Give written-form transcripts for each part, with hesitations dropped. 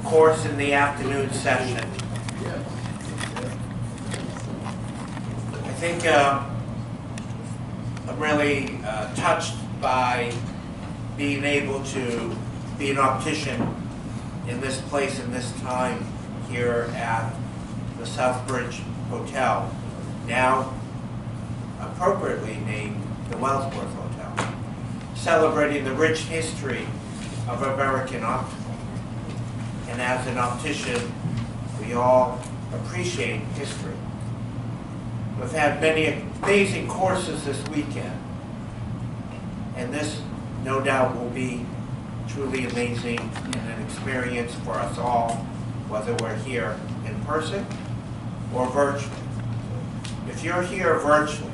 course, in the afternoon session. I think I'm really touched by being able to be an optician in this place and this time here at the Southbridge Hotel, now appropriately named the Wellsworth Hotel, celebrating the rich history of American optical. And as an optician, we all appreciate history. We've had many amazing courses this weekend, and this, no doubt, will be truly amazing and an experience for us all, whether we're here in person or virtually. If you're here virtually,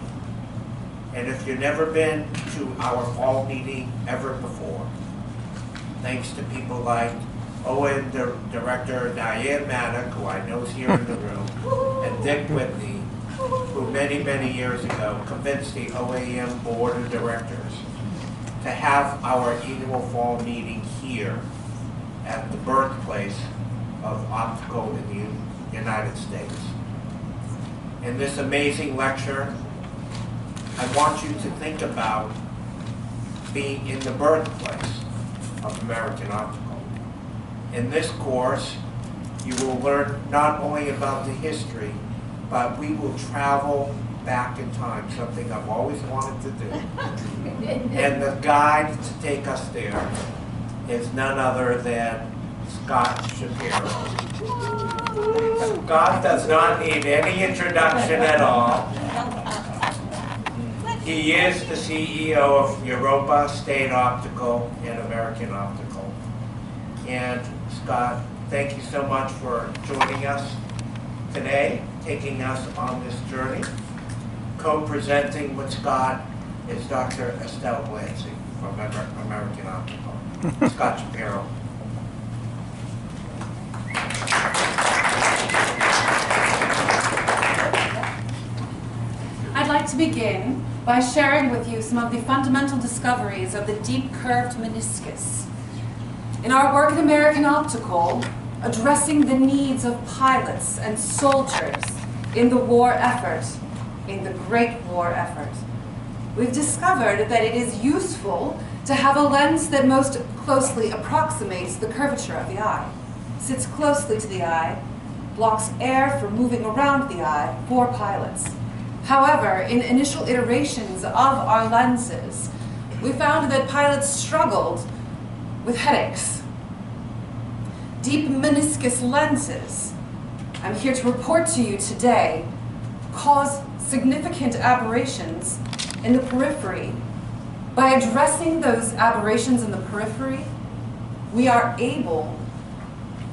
and if you've never been to our fall meeting ever before, thanks to people like OAM Director Diane Maddock, who I know is here in the room, and Dick Whitney, who many, many years ago convinced the OAM Board of Directors to have our annual fall meeting here at the birthplace of optical in the United States. In this amazing lecture, I want you to think about being in the birthplace of American optical. In this course, you will learn not only about the history, but we will travel back in time, something I've always wanted to do. And the guide to take us there is none other than Scott Shapiro. Scott does not need any introduction at all. He is the CEO of Europa State Optical and American Optical. And Scott, thank you so much for joining us today, taking us on this journey. Co-presenting with Scott is Dr. Estelle Glancy from American Optical. Scott Shapiro. I'd like to begin by sharing with you some of the fundamental discoveries of the deep curved meniscus. In our work at American Optical, addressing the needs of pilots and soldiers in the war effort, in the Great War effort, we've discovered that it is useful to have a lens that most closely approximates the curvature of the eye, sits closely to the eye, blocks air from moving around the eye for pilots. However, in initial iterations of our lenses, we found that pilots struggled with headaches. Deep meniscus lenses, I'm here to report to you today, cause significant aberrations in the periphery. By addressing those aberrations in the periphery, we are able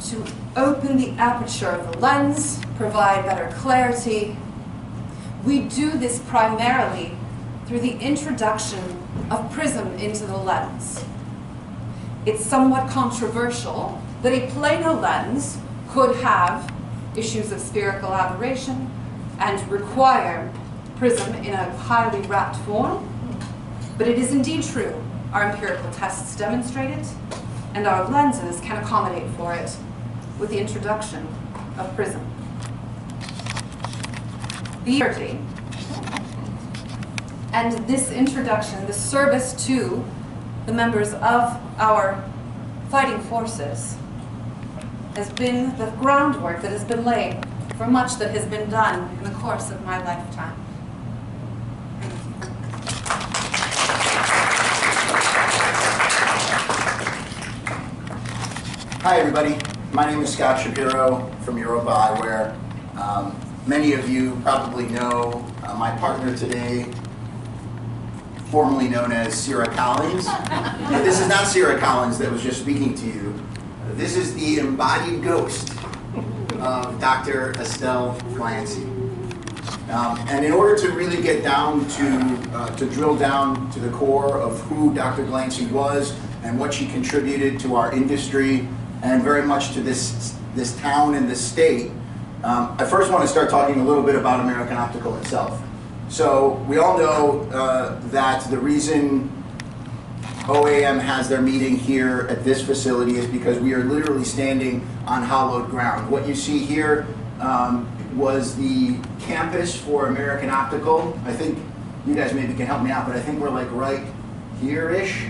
to open the aperture of the lens, provide better clarity. We do this primarily through the introduction of prism into the lens. It's somewhat controversial that a planar lens could have issues of spherical aberration and require prism in a highly wrapped form, but it is indeed true. Our empirical tests demonstrate it, and our lenses can accommodate for it with the introduction of prism. And this introduction, the service to the members of our fighting forces, has been the groundwork that has been laid for much that has been done in the course of my lifetime. Hi everybody, my name is Scott Shapiro from Europa Eyewear. Many of you probably know my partner today, formerly known as Cira Collins. But this is not Cira Collins that was just speaking to you. This is the embodied ghost of Dr. Estelle Glancy. And in order to really get down to drill down to the core of who Dr. Glancy was and what she contributed to our industry and very much to this town and this state, I first want to start talking a little bit about American Optical itself. So we all know that the reason OAM has their meeting here at this facility is because we are literally standing on hallowed ground. What you see here was the campus for American Optical. I think you guys maybe can help me out, but I think we're like right here-ish.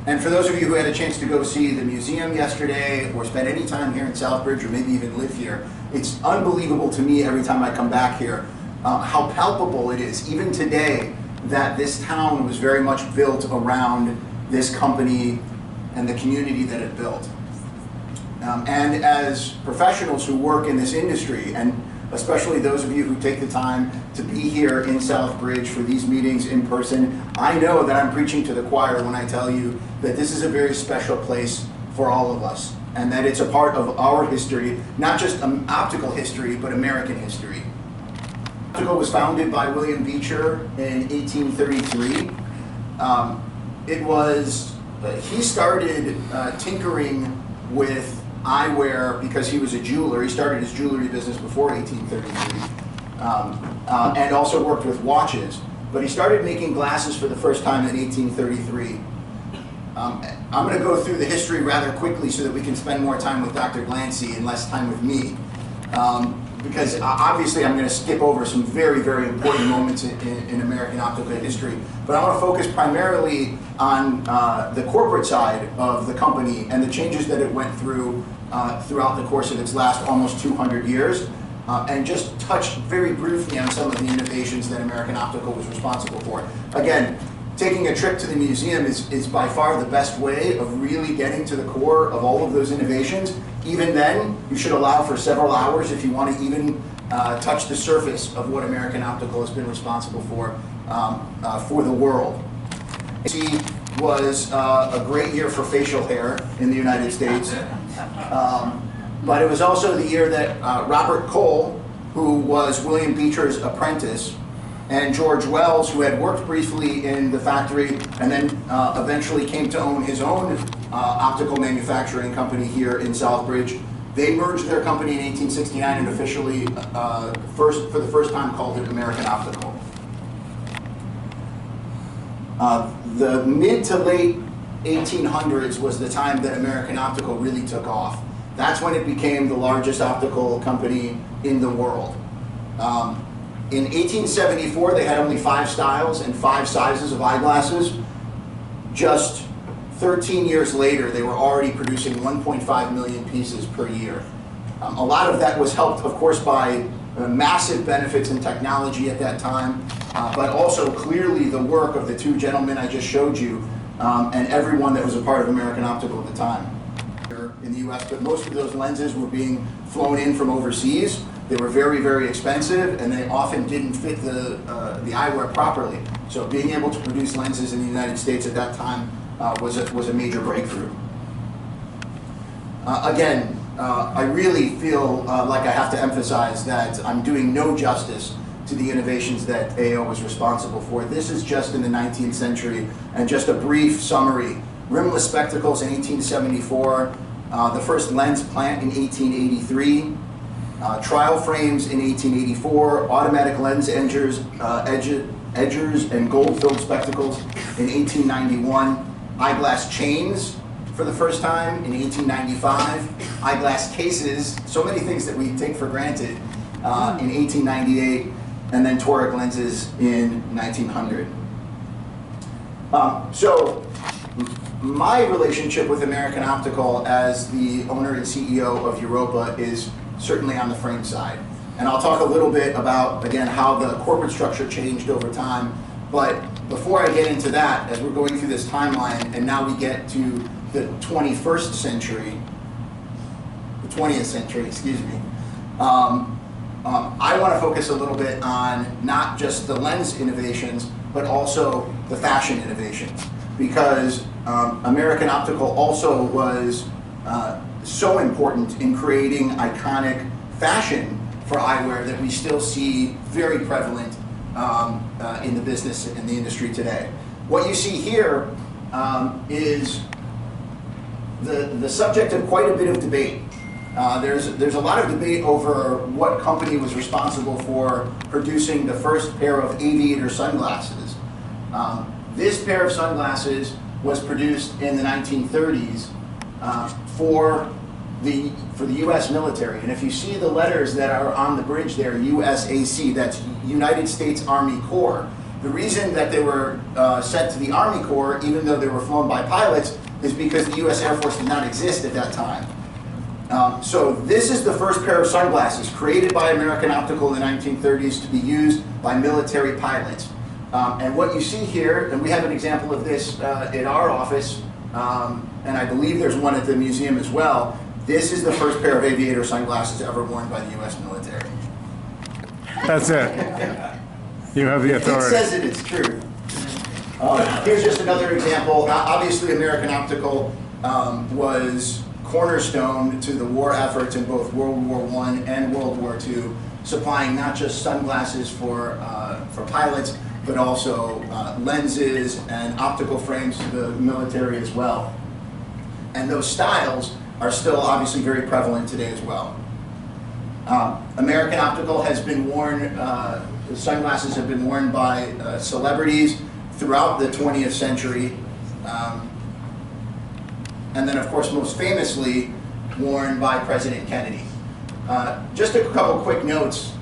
And for those of you who had a chance to go see the museum yesterday or spend any time here in Southbridge or maybe even live here, it's unbelievable to me every time I come back here how palpable it is, even today, that this town was very much built around this company and the community that it built. And as professionals who work in this industry, and especially those of you who take the time to be here in Southbridge for these meetings in person, I know that I'm preaching to the choir when I tell you that this is a very special place for all of us, and that it's a part of our history, not just optical history, but American history. Optical was founded by William Beecher in 1833. He started tinkering with eyewear because he was a jeweler. He started his jewelry business before 1833, and also worked with watches. But he started making glasses for the first time in 1833. I'm going to go through the history rather quickly so that we can spend more time with Dr. Glancy and less time with me. Because obviously I'm going to skip over some very, very important moments in American optical history. But I want to focus primarily on the corporate side of the company and the changes that it went through throughout the course of its last almost 200 years. And just touch very briefly on some of the innovations that American Optical was responsible for. Again, taking a trip to the museum is by far the best way of really getting to the core of all of those innovations. Even then, you should allow for several hours if you want to even touch the surface of what American Optical has been responsible for the world. It was a great year for facial hair in the United States. But it was also the year that Robert Cole, who was William Beecher's apprentice, and George Wells, who had worked briefly in the factory and then eventually came to own his own optical manufacturing company here in Southbridge, they merged their company in 1869 and officially, for the first time, called it American Optical. The mid to late 1800s was the time that American Optical really took off. That's when it became the largest optical company in the world. In 1874, they had only 5 styles and 5 sizes of eyeglasses. Just 13 years later, they were already producing 1.5 million pieces per year. A lot of that was helped, of course, by massive benefits in technology at that time, but also clearly the work of the 2 gentlemen I just showed you and everyone that was a part of American Optical at the time. In the US, but most of those lenses were being flown in from overseas. They were very, very expensive, and they often didn't fit the eyewear properly. So being able to produce lenses in the United States at that time was a major breakthrough. Again, I really feel like I have to emphasize that I'm doing no justice to the innovations that AO was responsible for. This is just in the 19th century, and just a brief summary. Rimless spectacles in 1874, the first lens plant in 1883, trial frames in 1884, automatic lens edgers and gold-filled spectacles in 1891, eyeglass chains for the first time in 1895, eyeglass cases, so many things that we take for granted, in 1898, and then toric lenses in 1900. So my relationship with American Optical as the owner and CEO of Europa is certainly on the frame side. And I'll talk a little bit about, again, how the corporate structure changed over time. But before I get into that, as we're going through this timeline, and now we get to the 21st century, the 20th century, excuse me, I want to focus a little bit on not just the lens innovations, but also the fashion innovations. Because American Optical also was so important in creating iconic fashion for eyewear that we still see very prevalent in the business and the industry today. What you see here is the subject of quite a bit of debate. There's a lot of debate over what company was responsible for producing the first pair of aviator sunglasses. This pair of sunglasses was produced in the 1930s for the U.S. military. And if you see the letters that are on the bridge there, USAC, that's United States Army Corps. The reason that they were sent to the Army Corps, even though they were flown by pilots, is because the U.S. Air Force did not exist at that time. So this is the first pair of sunglasses created by American Optical in the 1930s to be used by military pilots. And what you see here, and we have an example of this in our office, and I believe there's one at the museum as well. This is the first pair of aviator sunglasses ever worn by the U.S. military. That's it. You have the authority. It says it, it's true. Here's just another example. Obviously, American Optical was cornerstone to the war efforts in both World War I and World War II, supplying not just sunglasses for pilots, but also lenses and optical frames to the military as well. And those styles are still obviously very prevalent today as well. American Optical has been worn, sunglasses have been worn by celebrities throughout the 20th century. And then, of course, most famously, worn by President Kennedy. Just a couple quick notes.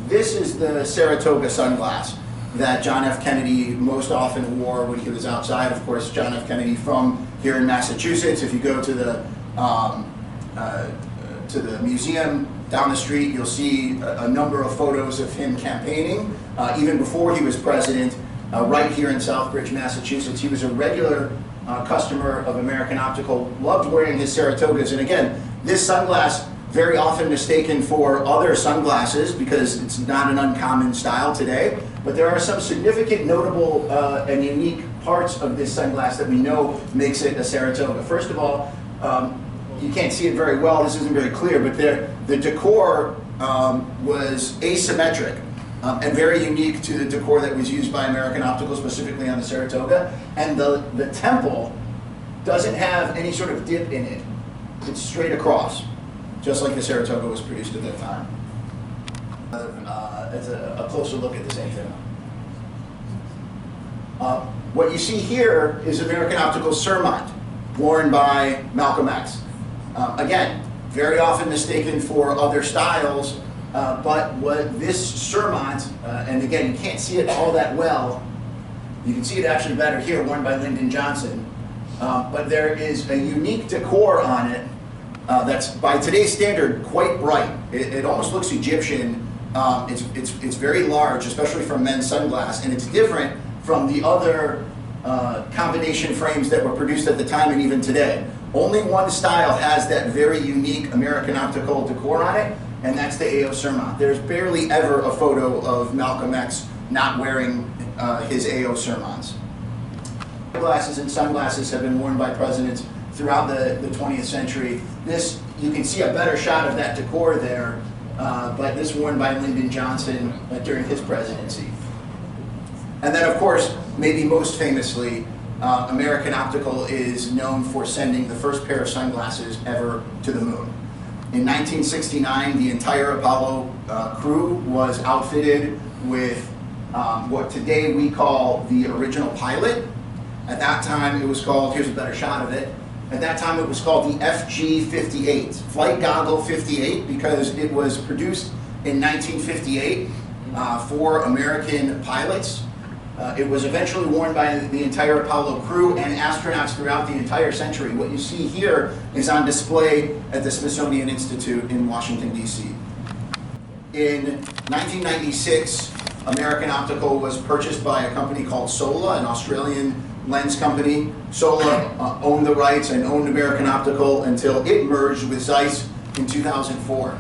This is the Saratoga sunglass that John F. Kennedy most often wore when he was outside. Of course, John F. Kennedy from here in Massachusetts. If you go to the museum down the street, you'll see a number of photos of him campaigning. Even before he was president, right here in Southbridge, Massachusetts. He was a regular customer of American Optical, loved wearing his Saratogas. And again, this sunglass, very often mistaken for other sunglasses because it's not an uncommon style today, but there are some significant, notable, and unique parts of this sunglass that we know makes it a Saratoga. First of all, you can't see it very well, this isn't very clear, but the decor was asymmetric. And very unique to the decor that was used by American Optical, specifically on the Saratoga. And the temple doesn't have any sort of dip in it. It's straight across, just like the Saratoga was produced at that time. It's a closer look at the same thing. What you see here is American Optical's Surmont, worn by Malcolm X. Again, very often mistaken for other styles. But what this Surmont, and again, you can't see it all that well. You can see it actually better here, worn by Lyndon Johnson. But there is a unique decor on it that's, by today's standard, quite bright. It almost looks Egyptian. It's very large, especially for men's sunglass, and it's different from the other combination frames that were produced at the time and even today. Only one style has that very unique American Optical decor on it, and that's the AO Surmont. There's barely ever a photo of Malcolm X not wearing his AO Surmonts. Glasses and sunglasses have been worn by presidents throughout the 20th century. This, you can see a better shot of that decor there, but this worn by Lyndon Johnson during his presidency. And then, of course, maybe most famously, American Optical is known for sending the first pair of sunglasses ever to the moon. In 1969, the entire Apollo crew was outfitted with what today we call the original pilot. At that time, it was called, here's a better shot of it, at that time it was called the FG-58, Flight Goggle 58, because it was produced in 1958 for American pilots. It was eventually worn by the entire Apollo crew and astronauts throughout the entire century. What you see here is on display at the Smithsonian Institute in Washington, D.C. In 1996, American Optical was purchased by a company called Sola, an Australian lens company. Sola owned the rights and owned American Optical until it merged with Zeiss in 2004.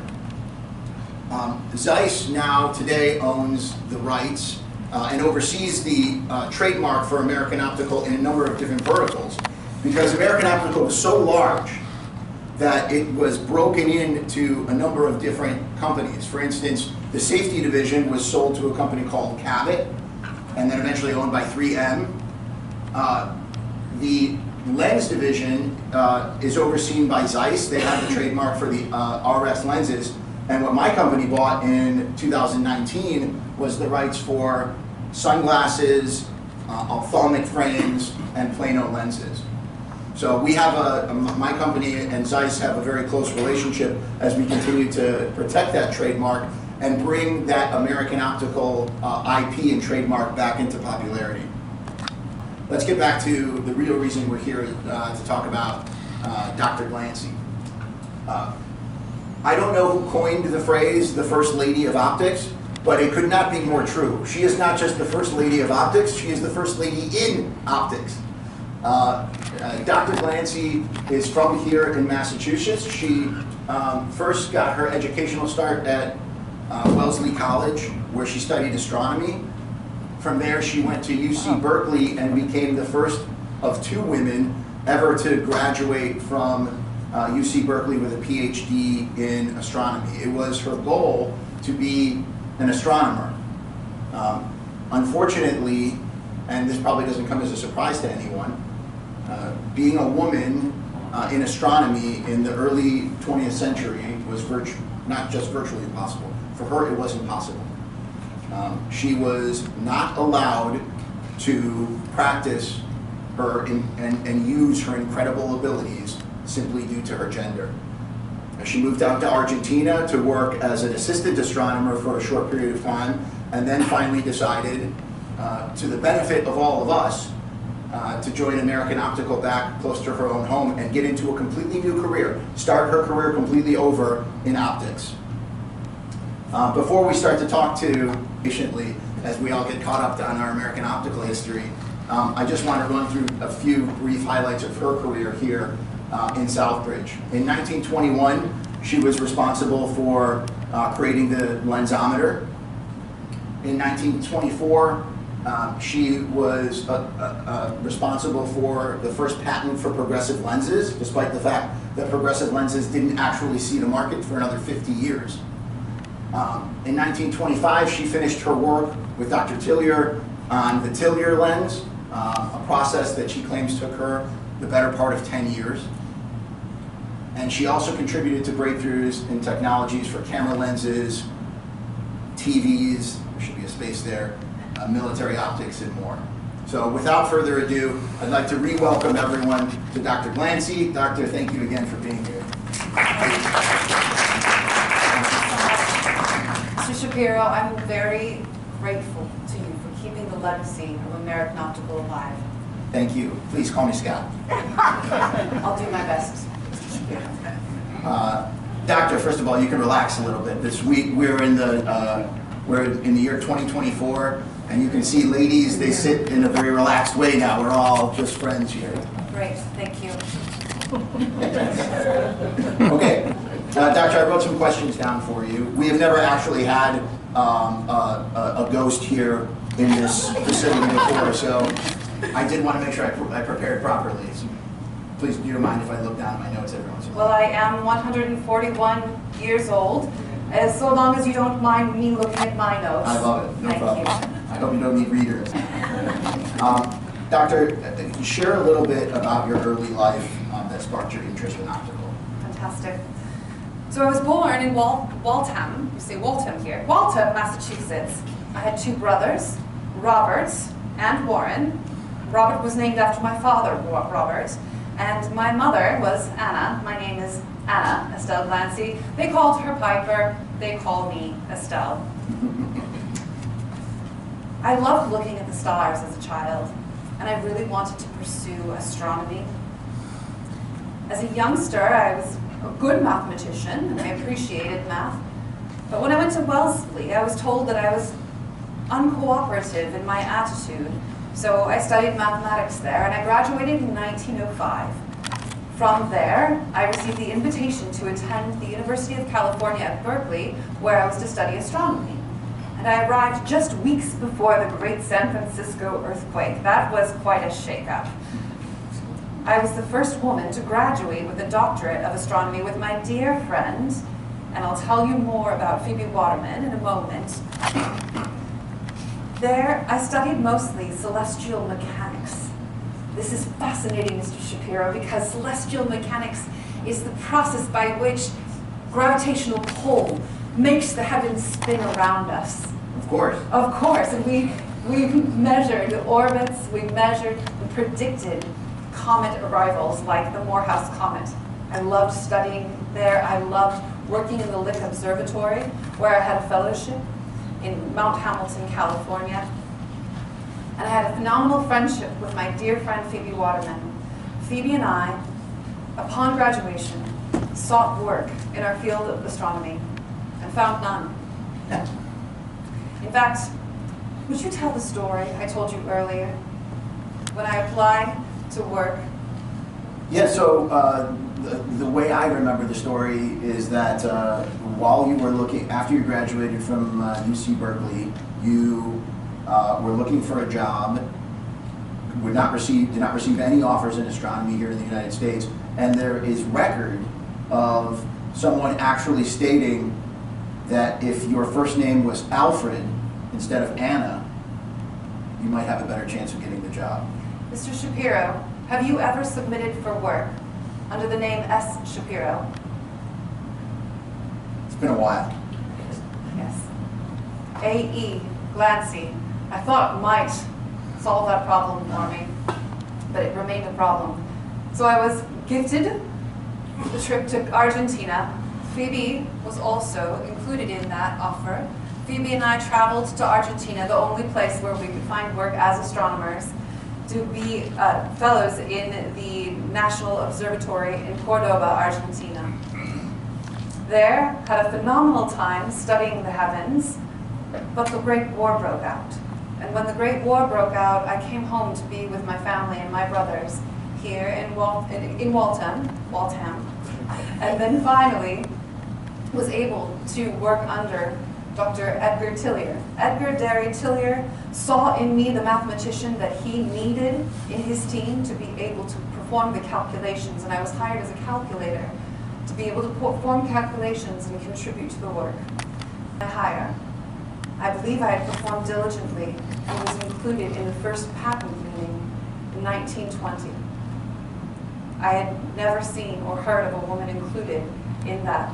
Zeiss now, today, owns the rights and oversees the trademark for American Optical in a number of different verticals, because American Optical was so large that it was broken into a number of different companies. For instance, the safety division was sold to a company called Cabot, and then eventually owned by 3M. The lens division is overseen by Zeiss. They have the trademark for the RF lenses. And what my company bought in 2019 was the rights for sunglasses, ophthalmic frames, and plano lenses. So we have my company and Zeiss have a very close relationship as we continue to protect that trademark and bring that American Optical IP and trademark back into popularity. Let's get back to the real reason we're here to talk about Dr. Glancy. I don't know who coined the phrase, the First Lady of Optics, but it could not be more true. She is not just the First Lady of Optics, she is the First Lady in Optics. Dr. Glancy is from here in Massachusetts. She first got her educational start at Wellesley College, where she studied astronomy. From there, she went to UC Berkeley and became the first of 2 women ever to graduate from UC Berkeley with a PhD in astronomy. It was her goal to be an astronomer. Unfortunately, and this probably doesn't come as a surprise to anyone, being a woman in astronomy in the early 20th century was not just virtually impossible. For her, it was impossible. She was not allowed to practice her and use her incredible abilities simply due to her gender. She moved out to Argentina to work as an assistant astronomer for a short period of time, and then finally decided, to the benefit of all of us, to join American Optical back close to her own home and get into a completely new career, start her career completely over in optics. Before we start to talk to patiently, as we all get caught up on our American Optical history, I just want to run through a few brief highlights of her career here in Southbridge. In 1921, she was responsible for creating the lensometer. In 1924, she was responsible for the first patent for progressive lenses, despite the fact that progressive lenses didn't actually see the market for another 50 years. In 1925, she finished her work with Dr. Tillier on the Tillier lens, a process that she claims took her the better part of 10 years. And she also contributed to breakthroughs in technologies for camera lenses, TVs, there should be a space there, military optics, and more. So without further ado, I'd like to re-welcome everyone to Dr. Glancy. Doctor, thank you again for being here. Mr. Shapiro, I'm very grateful to you for keeping the legacy of American Optical alive. Thank you. Please call me Scott. I'll do my best, Mr. Shapiro. Doctor, first of all, you can relax a little bit. This week we're in the year 2024, and you can see ladies, they sit in a very relaxed way now. We're all just friends here. Great, thank you. Okay, Doctor, I wrote some questions down for you. We have never actually had a ghost here in this facility before, so I did want to make sure I prepared properly. So please, do you mind if I look down at my notes every once in a while? Well, I am 141 years old, so long as you don't mind me looking at my notes. I love it, no Thank problem. you. I hope you don't need readers. Doctor, share a little bit about your early life that sparked your interest in optical. Fantastic. So I was born in Waltham, you say Waltham here, Waltham, Massachusetts. I had 2 brothers, Robert and Warren. Robert was named after my father, Robert, and my mother was Anna. My name is Anna, Estelle Glancy. They called her Piper, they call me Estelle. I loved looking at the stars as a child, and I really wanted to pursue astronomy. As a youngster, I was a good mathematician, and I appreciated math. But when I went to Wellesley, I was told that I was uncooperative in my attitude. So I studied mathematics there, and I graduated in 1905. From there, I received the invitation to attend the University of California at Berkeley, where I was to study astronomy. And I arrived just weeks before the great San Francisco earthquake. That was quite a shakeup. I was the first woman to graduate with a doctorate of astronomy with my dear friend, and I'll tell you more about Phoebe Waterman in a moment. There, I studied mostly celestial mechanics. This is fascinating, Mr. Shapiro, because celestial mechanics is the process by which gravitational pull makes the heavens spin around us. Of course. Of course, and we measured the orbits we measured and predicted comet arrivals like the Morehouse Comet. I loved studying there. I loved working in the Lick Observatory, where I had a fellowship in Mount Hamilton, California. And I had a phenomenal friendship with my dear friend Phoebe Waterman. Phoebe and I, upon graduation, sought work in our field of astronomy and found none. In fact, would you tell the story I told you earlier when I applied to work? Yeah, so the way I remember the story is that while you were looking, after you graduated from UC Berkeley, you were looking for a job, did not receive any offers in astronomy here in the United States, and there is record of someone actually stating that if your first name was Alfred instead of Anna, you might have a better chance of getting the job. Mr. Shapiro, have you ever submitted for work under the name S. Shapiro? It's been a while. Yes. A.E. Glancy. I thought might solve that problem for me, but it remained a problem. So I was gifted the trip to Argentina. Phoebe was also included in that offer. Phoebe and I traveled to Argentina, the only place where we could find work as astronomers, to be fellows in the National Observatory in Cordoba, Argentina. There, had a phenomenal time studying the heavens, but the Great War broke out. And when the Great War broke out, I came home to be with my family and my brothers here in Waltham, and then finally was able to work under Dr. Edgar Tillier. Edgar Derry Tillier saw in me the mathematician that he needed in his team to be able to perform the calculations, and I was hired as a calculator to be able to perform calculations and contribute to the work. My hire, I believe I had performed diligently and was included in the first patent meeting in 1920. I had never seen or heard of a woman included in that,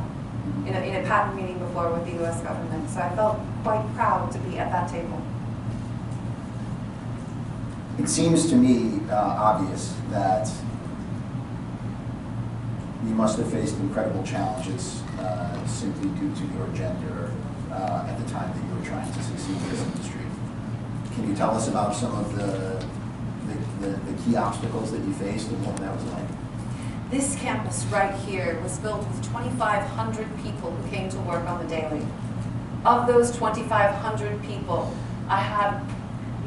in a patent meeting before with the US government, so I felt quite proud to be at that table. It seems to me obvious that you must have faced incredible challenges simply due to your gender at the time that you were trying to succeed in this industry. Can you tell us about some of the key obstacles that you faced and what that was like? This campus right here was filled with 2,500 people who came to work on the daily. Of those 2,500 people, I had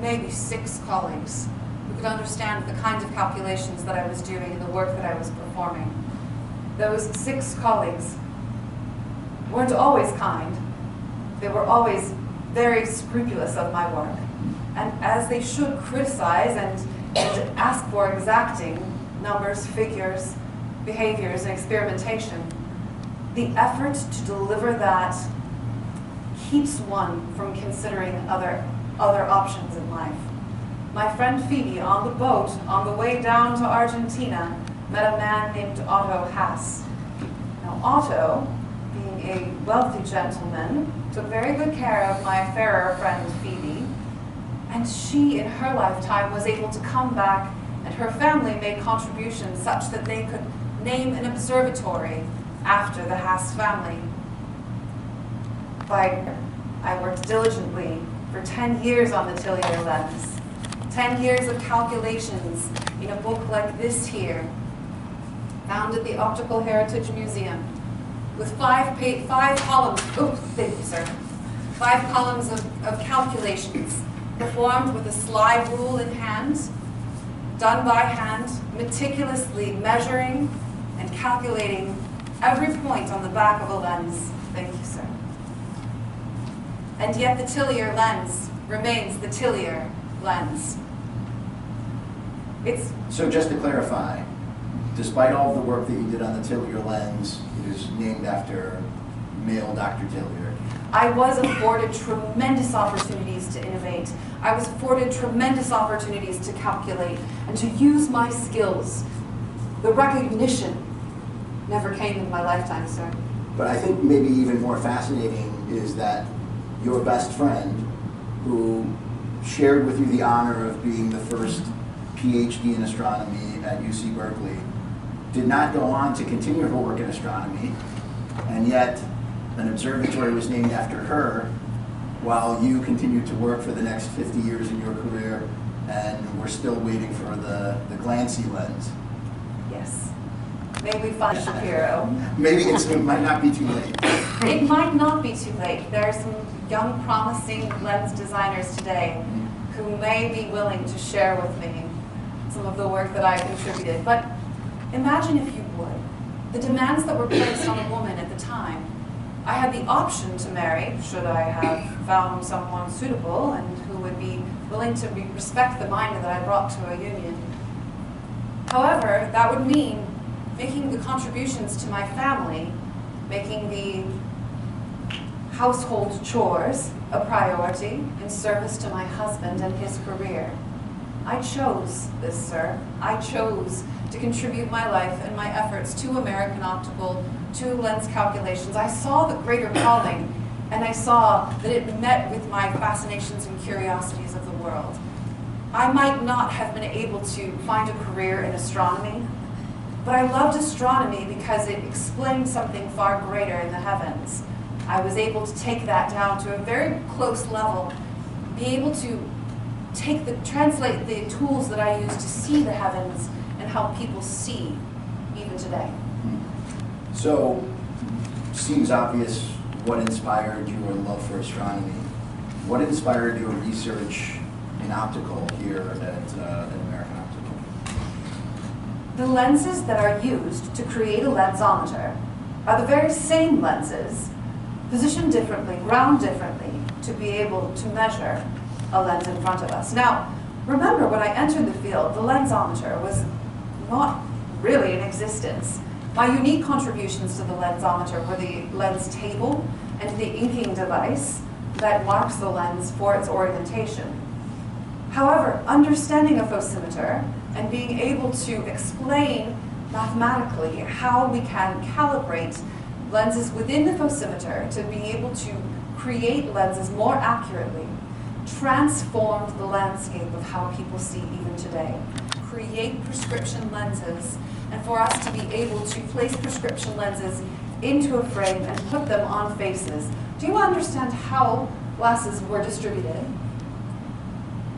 maybe 6 colleagues who could understand the kinds of calculations that I was doing and the work that I was performing. Those 6 colleagues weren't always kind. They were always very scrupulous of my work. And as they should criticize and ask for exacting numbers, figures, behaviors, and experimentation, the effort to deliver that keeps one from considering other options in life. My friend Phoebe, on the boat, on the way down to Argentina, met a man named Otto Haas. Now, Otto, being a wealthy gentleman, took very good care of my fairer friend Phoebe, and she, in her lifetime, was able to come back, and her family made contributions such that they could name an observatory after the Haas family. I worked diligently for 10 years on the Tillier lens, 10 years of calculations in a book like this here, found at the Optical Heritage Museum, with 5 columns, thank you, sir, 5 columns of calculations, performed with a slide rule in hand, done by hand, meticulously measuring and calculating every point on the back of a lens. Thank you, sir. And yet the Tillier lens remains the Tillier lens. So just to clarify, despite all the work that you did on the Tillier lens, it is named after male Dr. Tillier. I was afforded tremendous opportunities to innovate. I was afforded tremendous opportunities to calculate and to use my skills. The recognition never came in my lifetime, sir. But I think maybe even more fascinating is that your best friend, who shared with you the honor of being the first PhD in astronomy at UC Berkeley, did not go on to continue her work in astronomy, and yet an observatory was named after her while you continued to work for the next 50 years in your career, and we're still waiting for the Glancy lens. Yes. May we find Shapiro. Maybe it might not be too late. It might not be too late. There are some young, promising lens designers today who may be willing to share with me some of the work that I contributed. But imagine, if you would, the demands that were placed on a woman at the time. I had the option to marry, should I have found someone suitable and who would be willing to respect the mind that I brought to a union. However, that would mean making the contributions to my family, making the household chores a priority in service to my husband and his career. I chose this, sir. I chose to contribute my life and my efforts to American Optical, to lens calculations. I saw the greater calling, and I saw that it met with my fascinations and curiosities of the world. I might not have been able to find a career in astronomy, but I loved astronomy because it explained something far greater in the heavens. I was able to take that down to a very close level, be able to translate the tools that I use to see the heavens and help people see even today. So, seems obvious what inspired your love for astronomy. What inspired your research in optical here at American Optical? The lenses that are used to create a lensometer are the very same lenses, positioned differently, ground differently, to be able to measure a lens in front of us. Now, remember, when I entered the field, the lensometer was not really in existence. My unique contributions to the lensometer were the lens table and the inking device that marks the lens for its orientation. However, understanding a phosimeter and being able to explain mathematically how we can calibrate lenses within the phosimeter to be able to create lenses more accurately transformed the landscape of how people see even today. Create prescription lenses, and for us to be able to place prescription lenses into a frame and put them on faces. Do you understand how glasses were distributed?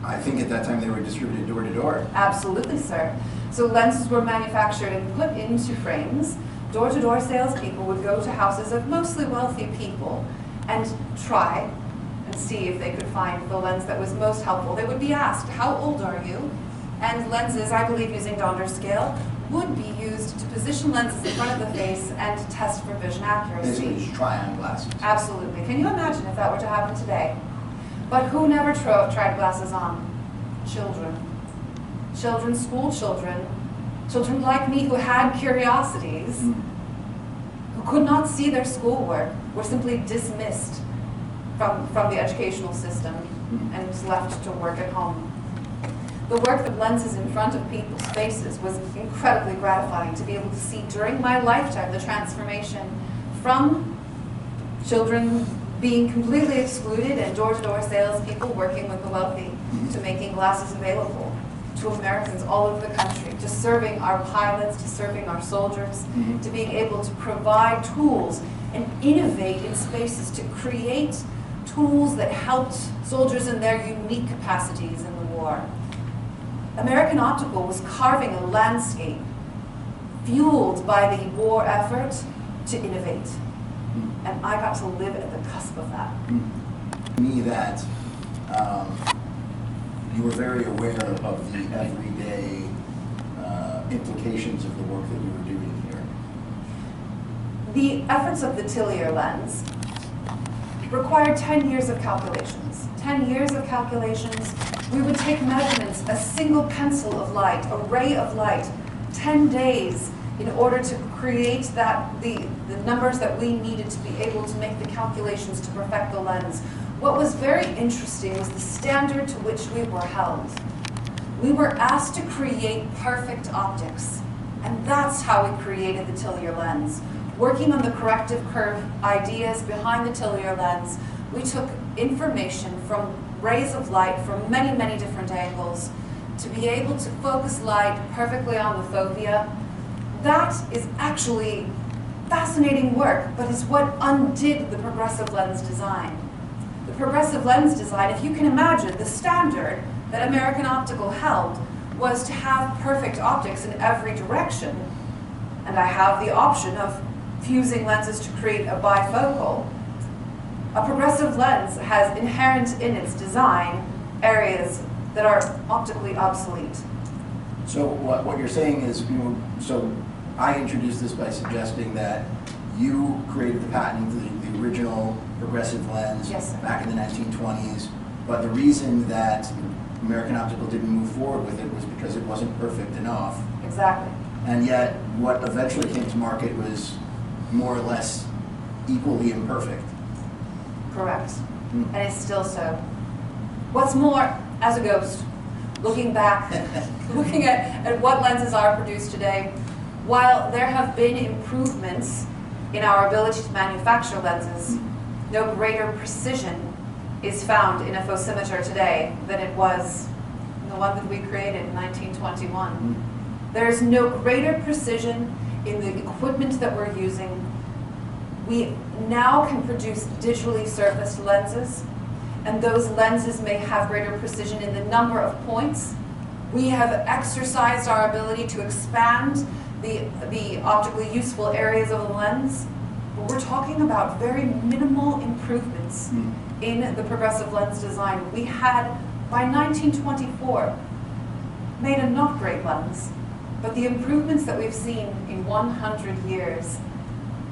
I think at that time they were distributed door to door. Absolutely, sir. So lenses were manufactured and put into frames. Door-to-door salespeople would go to houses of mostly wealthy people and try and see if they could find the lens that was most helpful. They would be asked, how old are you? And lenses, I believe using Donder's scale, would be used to position lenses in front of the face and test for vision accuracy. Basically just try-on glasses. Absolutely. Can you imagine if that were to happen today? But who never tried glasses on? Children. Children, school children, children like me who had curiosities, who could not see their schoolwork, were simply dismissed from the educational system and was left to work at home. The work of lenses in front of people's faces was incredibly gratifying to be able to see during my lifetime the transformation from children being completely excluded and door-to-door salespeople working with the wealthy to making glasses available to Americans all over the country, to serving our pilots, to serving our soldiers, to being able to provide tools and innovate in spaces to create tools that helped soldiers in their unique capacities in the war. American Optical was carving a landscape fueled by the war effort to innovate. And I got to live at the cusp of that. To me, that you were very aware of the everyday implications of the work that you were doing here. The efforts of the Tillier lens required 10 years of calculations. 10 years of calculations. We would take measurements, a single pencil of light, a ray of light, 10 days in order to create the numbers that we needed to be able to make the calculations to perfect the lens. What was very interesting was the standard to which we were held. We were asked to create perfect optics, and that's how we created the Tillier lens. Working on the corrective curve ideas behind the Tillier lens, we took information from rays of light from many, many different angles, to be able to focus light perfectly on the fovea, that is actually fascinating work, but is what undid the progressive lens design. The progressive lens design, if you can imagine, the standard that American Optical held was to have perfect optics in every direction. And I have the option of fusing lenses to create a bifocal. A progressive lens has inherent in its design areas that are optically obsolete. So what you're saying is, so I introduced this by suggesting that you created the patent, the original progressive lens Yes, sir. back in the 1920s, but the reason that American Optical didn't move forward with it was because it wasn't perfect enough. Exactly. And yet, what eventually came to market was more or less equally imperfect. Correct. Mm. And it's still so. What's more, as a ghost, looking back, looking at what lenses are produced today, while there have been improvements in our ability to manufacture lenses, no greater precision is found in a phosimeter today than it was in the one that we created in 1921. There is no greater precision in the equipment that we're using. We now can produce digitally surfaced lenses, and those lenses may have greater precision in the number of points. We have exercised our ability to expand the optically useful areas of the lens, but we're talking about very minimal improvements in the progressive lens design. We had, by 1924, made a not great lens, but the improvements that we've seen in 100 years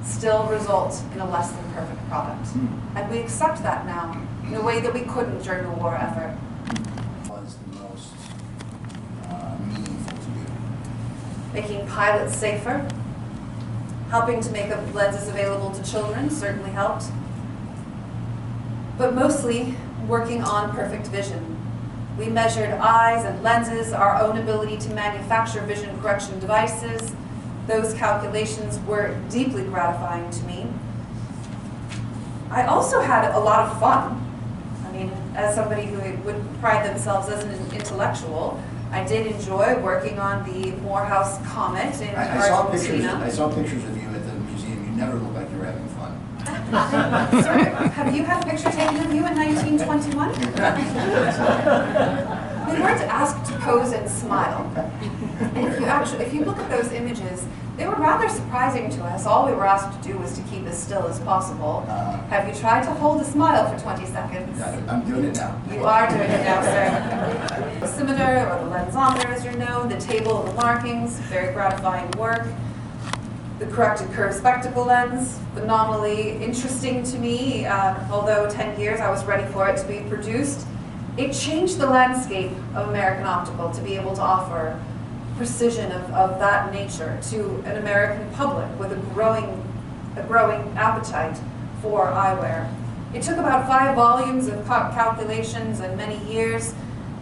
still result in a less than perfect product. And we accept that now in a way that we couldn't during the war effort. Was the most meaningful to you? Making pilots safer, helping to make lenses available to children certainly helped, but mostly working on perfect vision. We measured eyes and lenses, our own ability to manufacture vision correction devices. Those calculations were deeply gratifying to me. I also had a lot of fun. I mean, as somebody who would pride themselves as an intellectual, I did enjoy working on the Morehouse Comet in Argentina. I saw pictures of you at the museum. You never looked like you were having fun. Sir, have you had a picture taken of you in 1921? We weren't asked to pose and smile. And if you look at those images, they were rather surprising to us. All we were asked to do was to keep as still as possible. Have you tried to hold a smile for 20 seconds? I'm doing it now. You are doing it now, sir. The dosimeter, or the lensometer as you're known, the table of the markings, very gratifying work. The corrected curved spectacle lens, phenomenally interesting to me. Although 10 years I was ready for it to be produced. It changed the landscape of American Optical to be able to offer precision of that nature to an American public with a growing appetite for eyewear. It took about 5 volumes of calculations and many years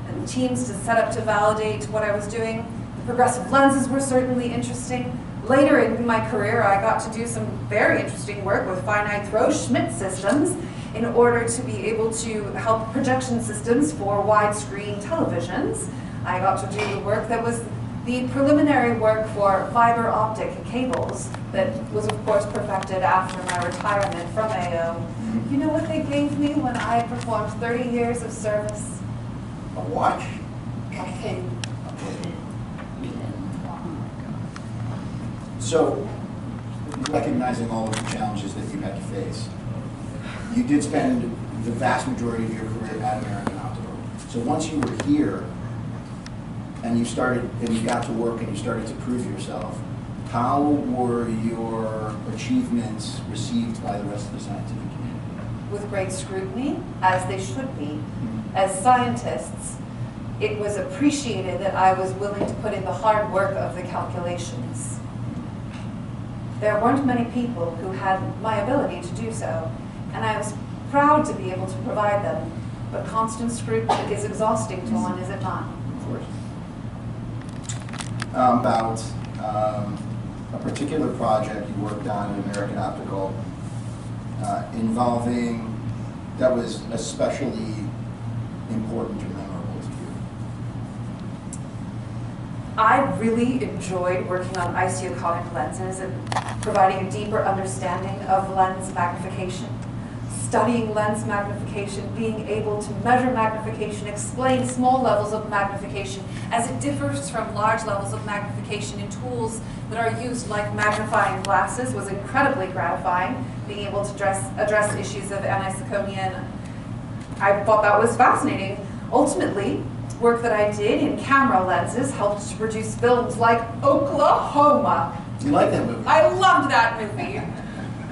and teams to set up to validate what I was doing. The progressive lenses were certainly interesting. Later in my career, I got to do some very interesting work with finite throw Schmidt systems in order to be able to help projection systems for widescreen televisions. I got to do the work that was the preliminary work for fiber optic cables that was of course perfected after my retirement from AO. You know what they gave me when I performed 30 years of service? A watch? A pin. So, recognizing all of the challenges that you had to face, you did spend the vast majority of your career at American Optical. So once you were here, and you got to work and you started to prove yourself, how were your achievements received by the rest of the scientific community? With great scrutiny, as they should be. As scientists, it was appreciated that I was willing to put in the hard work of the calculations. There weren't many people who had my ability to do so, and I was proud to be able to provide them, but constant scrutiny is exhausting to one, is it not? Of course. About a particular project you worked on at American Optical involving, that was especially important or memorable to you? I really enjoyed working on isochonic lenses and providing a deeper understanding of lens magnification. Studying lens magnification, being able to measure magnification, explain small levels of magnification as it differs from large levels of magnification in tools that are used like magnifying glasses was incredibly gratifying. Being able to address issues of anisoconia, I thought that was fascinating. Ultimately, work that I did in camera lenses helped to produce films like Oklahoma. You like that movie? I loved that movie.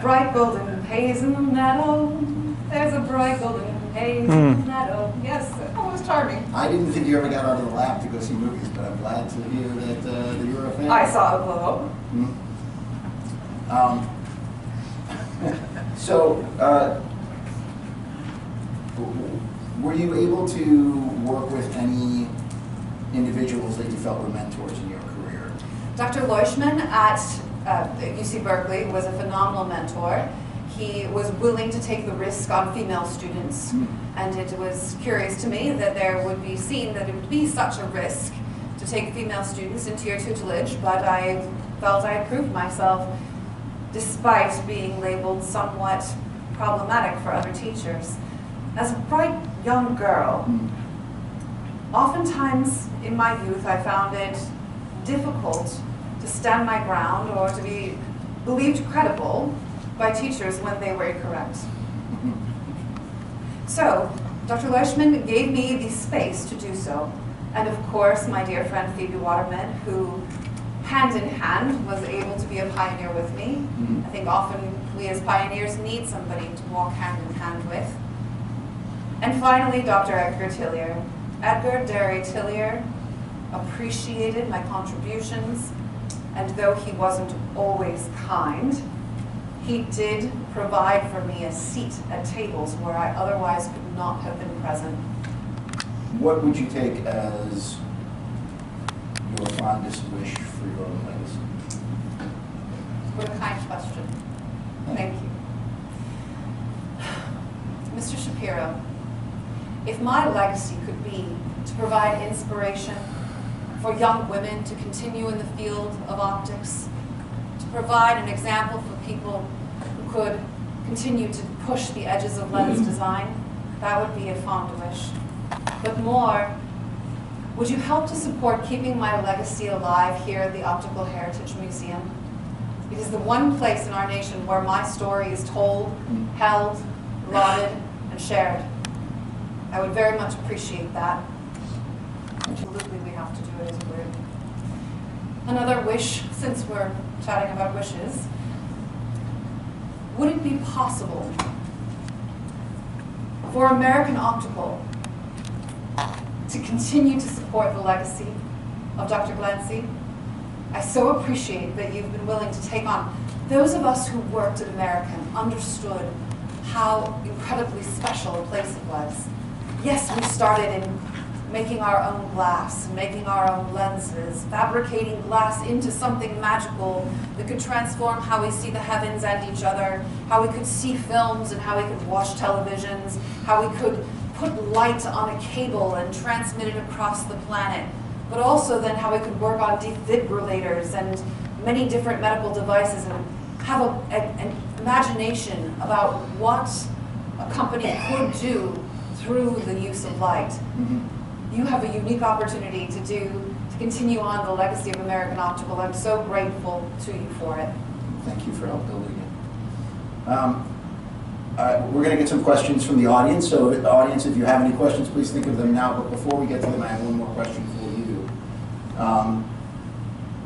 Bright golden haze in the meadow. There's a bright golden haze in the meadow. Yes, that was charming. I didn't think you ever got out of the lab to go see movies, but I'm glad to hear that you're a fan. I saw Oklahoma. So, were you able to work with any individuals that you felt were mentors in your career? Dr. Leuschman at UC Berkeley was a phenomenal mentor. He was willing to take the risk on female students, and it was curious to me that there would be seen that it would be such a risk to take female students into your tutelage, but I felt I had proved myself despite being labeled somewhat problematic for other teachers. As a bright young girl, oftentimes in my youth I found it difficult to stand my ground or to be believed credible by teachers when they were incorrect. So, Dr. Leuschman gave me the space to do so. And of course, my dear friend Phoebe Waterman, who hand in hand was able to be a pioneer with me. I think often we as pioneers need somebody to walk hand in hand with. And finally, Dr. Edgar Tillier. Edgar Derry Tillier appreciated my contributions, and though he wasn't always kind, he did provide for me a seat at tables where I otherwise could not have been present. What would you take as your fondest wish for your own legacy? What a kind question. Thank you. Mr. Shapiro, if my legacy could be to provide inspiration for young women to continue in the field of optics, to provide an example for people who could continue to push the edges of lens design, that would be a fond wish. But more, would you help to support keeping my legacy alive here at the Optical Heritage Museum? It is the one place in our nation where my story is told, held, lauded, and shared. I would very much appreciate that. Absolutely, we have to do it as a group. Another wish, since we're chatting about wishes, would it be possible for American Optical to continue to support the legacy of Dr. Glancy? I so appreciate that you've been willing to take on. Those of us who worked at American understood how incredibly special a place it was. Yes, we started in making our own glass, making our own lenses, fabricating glass into something magical that could transform how we see the heavens and each other, how we could see films and how we could watch televisions, how we could put light on a cable and transmit it across the planet, but also then how we could work on defibrillators and many different medical devices and have an imagination about what a company could do through the use of light. You have a unique opportunity to continue on the legacy of American Optical. I'm so grateful to you for it. Thank you for help building it. We're going to get some questions from the audience. So, the audience, if you have any questions, please think of them now. But before we get to them, I have one more question for you.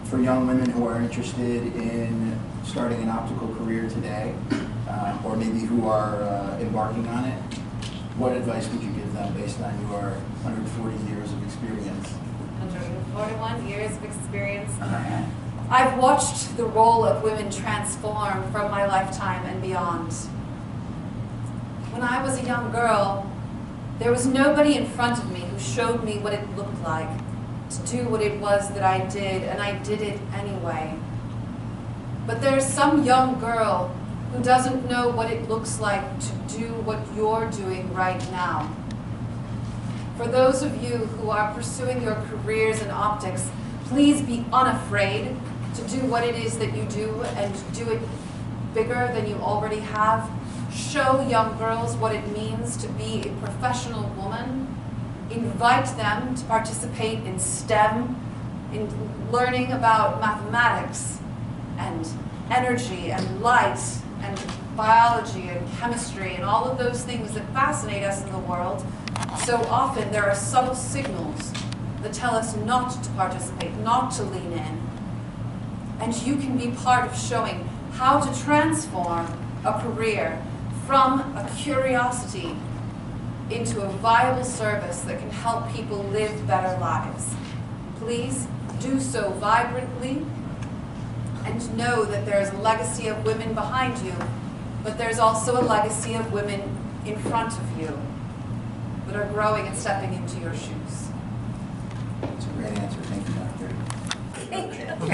For young women who are interested in starting an optical career today, or maybe who are embarking on it, what advice would you give them based on your 140 years of experience? 141 years of experience. I've watched the role of women transform from my lifetime and beyond. When I was a young girl, there was nobody in front of me who showed me what it looked like to do what it was that I did, and I did it anyway. But there's some young girl who doesn't know what it looks like to do what you're doing right now. For those of you who are pursuing your careers in optics, please be unafraid to do what it is that you do and do it bigger than you already have. Show young girls what it means to be a professional woman. Invite them to participate in STEM, in learning about mathematics and energy and light and biology and chemistry and all of those things that fascinate us in the world. So often there are subtle signals that tell us not to participate, not to lean in. And you can be part of showing how to transform a career from a curiosity into a viable service that can help people live better lives. Please do so vibrantly and know that there's a legacy of women behind you, but there's also a legacy of women in front of you that are growing and stepping into your shoes. That's a great answer. Thank you, Doctor.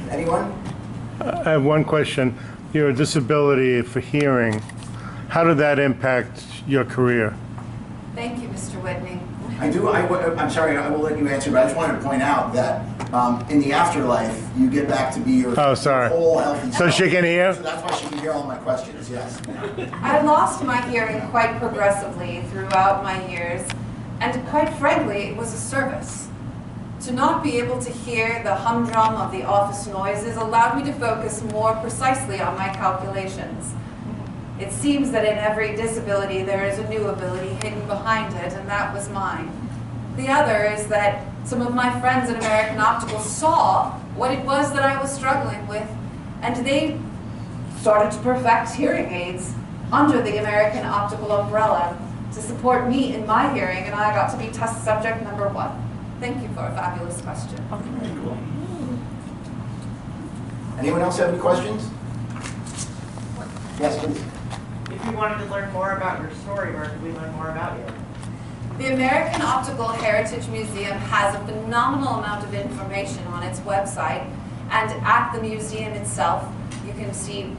Anyone? I have one question. Your disability for hearing, how did that impact your career? Thank you, Mr. Whitney. I'm sorry, I will let you answer, but I just wanted to point out that in the afterlife, you get back to be your Oh, sorry. whole healthy So self. she can hear? So that's why she can hear all my questions, yes. I lost my hearing quite progressively throughout my years, and quite frankly, it was a service. To not be able to hear the humdrum of the office noises allowed me to focus more precisely on my calculations. It seems that in every disability there is a new ability hidden behind it, and that was mine. The other is that some of my friends at American Optical saw what it was that I was struggling with, and they started to perfect hearing aids under the American Optical umbrella to support me in my hearing, and I got to be test subject number 1. Thank you for a fabulous question. Very cool. Anyone else have any questions? Yes, please. If you wanted to learn more about your story, where could we learn more about you? The American Optical Heritage Museum has a phenomenal amount of information on its website, and at the museum itself, you can see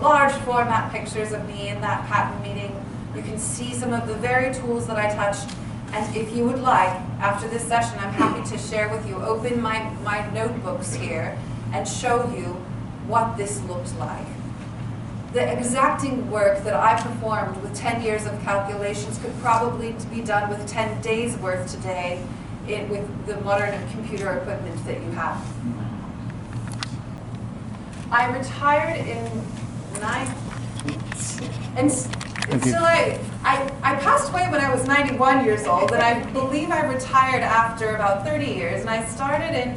large format pictures of me in that patent meeting. You can see some of the very tools that I touched, and if you would like, after this session, I'm happy to share with you, open my notebooks here and show you what this looked like. The exacting work that I performed with 10 years of calculations could probably be done with 10 days worth today with the modern computer equipment that you have. I retired I passed away when I was 91 years old, and I believe I retired after about 30 years, and I started in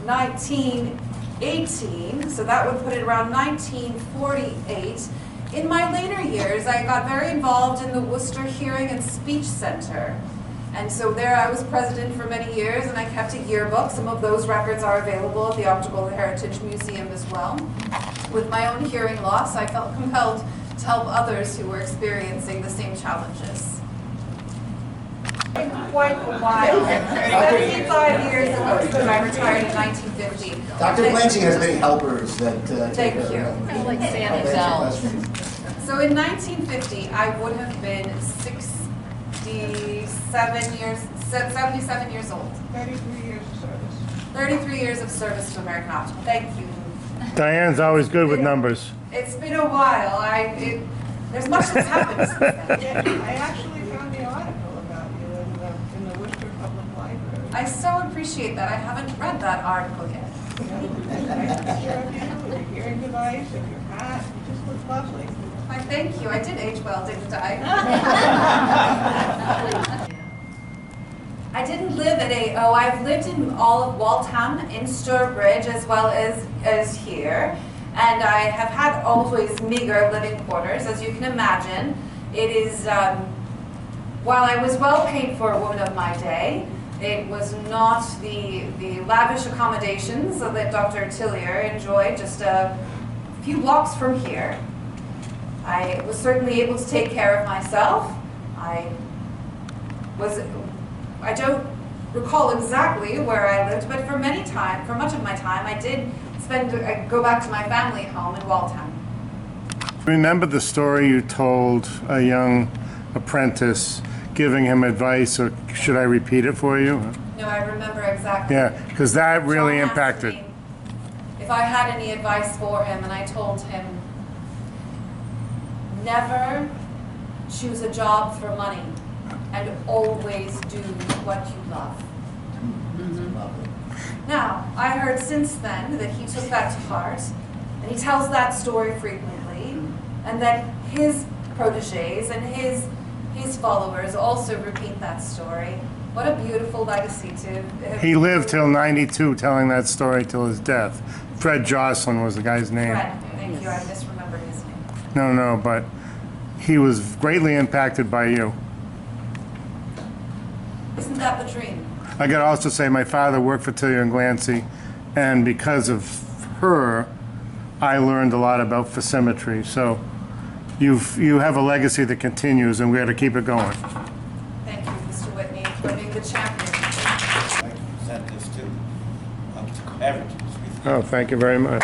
1918, so that would put it around 1948. In my later years, I got very involved in the Worcester Hearing and Speech Center. And so there I was president for many years, and I kept a yearbook. Some of those records are available at the Optical Heritage Museum as well. With my own hearing loss, I felt compelled to help others who were experiencing the same challenges. Quite a while. 75 years ago, because I retired in 1950. Dr. Glancy has many helpers that Thank take you. Kind of like Santa answer Claus. questions. So in 1950, I would have been 77 years old. 33 years of service. 33 years of service to American Optical. Thank you. Diane's always good with numbers. It's been a while. There's much that's happened since then. Yeah, I actually found the article about you in the Worcester Public Library. I so appreciate that. I haven't read that article yet. You know, nice picture of you with your hearing device and your hat. You just look lovely. Why, thank you. I did age well, didn't I? I didn't live at I've lived in all of Waltham, in Southbridge, as well as here. And I have had always meager living quarters, as you can imagine. It is, while I was well paid for a woman of my day, it was not the lavish accommodations that Dr. Tillier enjoyed just a few blocks from here. I was certainly able to take care of myself. I don't recall exactly where I lived, but for much of my time, I did go back to my family home in Waltham. Remember the story you told a young apprentice, giving him advice, or should I repeat it for you? No, I remember exactly. Yeah, because that really John asked impacted. me if I had any advice for him, and I told him, never choose a job for money, and always do what you love. Lovely. Now, I heard since then that he took that to heart, and he tells that story frequently, and that his protégés and his followers also repeat that story. What a beautiful legacy to... He lived till 92 telling that story till his death. Fred Jocelyn was the guy's name. Fred, thank you, I misremembered his name. No, but he was greatly impacted by you. Isn't that the dream? I gotta also say, my father worked for Tillier and Glancy, and because of her, I learned a lot about fossimetry. So you have a legacy that continues, and we got to keep it going. Thank you, Mr. Whitney, for being the champion. I can send this to Everett. Oh, thank you very much.